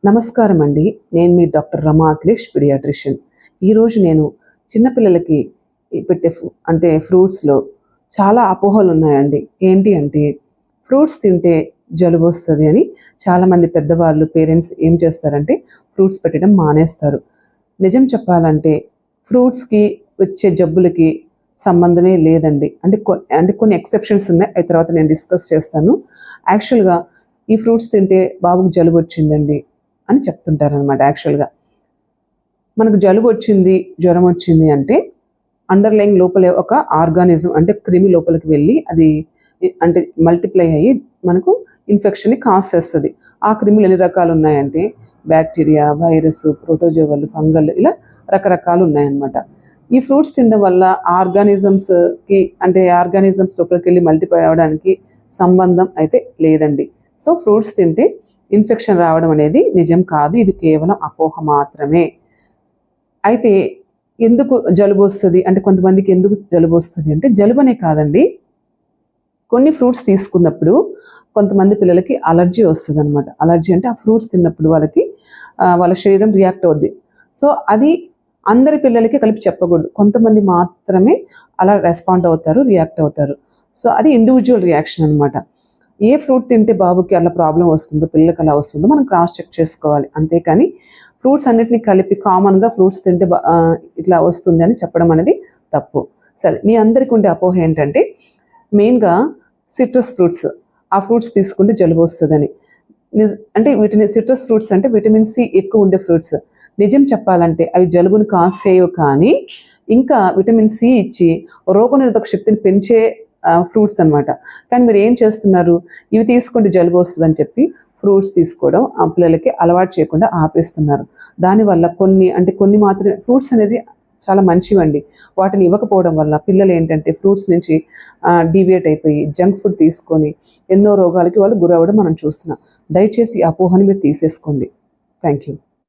నమస్కారం అండి. నేను మీ డాక్టర్ రమా అఖిలేష్, పీడియాట్రిషియన్. ఈరోజు నేను చిన్నపిల్లలకి పెట్టే ఫ్రూట్స్లో చాలా అపోహలు ఉన్నాయండి. ఏంటి అంటే ఫ్రూట్స్ తింటే జలుబు వస్తుంది అని చాలామంది పెద్దవాళ్ళు, పేరెంట్స్ ఏం చేస్తారంటే ఫ్రూట్స్ పెట్టడం మానేస్తారు. నిజం చెప్పాలంటే ఫ్రూట్స్కి వచ్చే జబ్బులకి సంబంధమే లేదండి. కొన్ని ఎక్సెప్షన్స్ ఉన్నాయి, అవి తర్వాత నేను డిస్కస్ చేస్తాను. యాక్చువల్గా ఈ ఫ్రూట్స్ తింటే బాబుకు జలుబు వచ్చిందండి అని చెప్తుంటారనమాట. యాక్చువల్గా మనకు జలుబు వచ్చింది, జ్వరం వచ్చింది అంటే అండర్లైన్ లోపలే ఒక ఆర్గానిజం క్రిమి లోపలికి వెళ్ళి అది మల్టిప్లై అయ్యి మనకు ఇన్ఫెక్షన్ని కాజ్ చేస్తుంది. ఆ క్రిములు ఎన్ని రకాలు ఉన్నాయంటే బ్యాక్టీరియా, వైరస్, ప్రోటోజోవల్, ఫంగల్, ఇలా రకరకాలు ఉన్నాయన్నమాట. ఈ ఫ్రూట్స్ తినడం వల్ల ఆర్గానిజమ్స్ లోపలికి వెళ్ళి మల్టిప్లై అవ్వడానికి సంబంధం అయితే లేదండి. సో ఫ్రూట్స్ తింటే ఇన్ఫెక్షన్ రావడం అనేది నిజం కాదు, ఇది కేవలం అపోహ మాత్రమే. అయితే ఎందుకు జలుబు వస్తుంది కొంతమందికి ఎందుకు జలుబు వస్తుంది అంటే జలుబనే కాదండి, కొన్ని ఫ్రూట్స్ తీసుకున్నప్పుడు కొంతమంది పిల్లలకి అలర్జీ వస్తుంది అనమాట. అలర్జీ అంటే ఆ ఫ్రూట్స్ తిన్నప్పుడు వాళ్ళ శరీరం రియాక్ట్ అవుద్ది. సో అది అందరి పిల్లలకి కలిపి చెప్పకూడదు, కొంతమంది మాత్రమే అలా రెస్పాండ్ అవుతారు, రియాక్ట్ అవుతారు. సో అది ఇండివిజువల్ రియాక్షన్ అనమాట. ఏ ఫ్రూట్ తింటే బాబుకి అలా ప్రాబ్లం వస్తుందో, పిల్లలకి అలా వస్తుందో మనం క్రాస్ చెక్ చేసుకోవాలి. అంతేకాని ఫ్రూట్స్ అన్నిటిని కలిపి కామన్గా ఫ్రూట్స్ తింటే ఇట్లా వస్తుంది అని చెప్పడం అనేది తప్పు. సరే, మీ అందరికీ ఉండే అపోహ ఏంటంటే మెయిన్గా సిట్రస్ ఫ్రూట్స్, ఆ ఫ్రూట్స్ తీసుకుంటే జలుబు వస్తుందని. వీటిని సిట్రస్ ఫ్రూట్స్ అంటే విటమిన్ సి ఎక్కువ ఉండే ఫ్రూట్స్. నిజం చెప్పాలంటే అవి జలుబును కాజ్ చేయవు, కానీ ఇంకా విటమిన్ సి ఇచ్చి రోగనిరోధక శక్తిని పెంచే ఫ్రూట్స్ అనమాట. కానీ మీరు ఏం చేస్తున్నారు, ఇవి తీసుకుంటే జలుబు వస్తుందని చెప్పి ఫ్రూట్స్ తీసుకోవడం ఆ పిల్లలకి అలవాటు చేయకుండా ఆపేస్తున్నారు. దానివల్ల కొన్ని మాత్రమే ఫ్రూట్స్ అనేది చాలా మంచివండి. వాటిని ఇవ్వకపోవడం వల్ల పిల్లలు ఏంటంటే ఫ్రూట్స్ నుంచి డీవియేట్ అయిపోయి జంక్ ఫుడ్ తీసుకొని ఎన్నో రోగాలకి వాళ్ళు గురవ్వడం మనం చూస్తున్నాం. దయచేసి అపోహని మీరు తీసేసుకోండి. Thank you.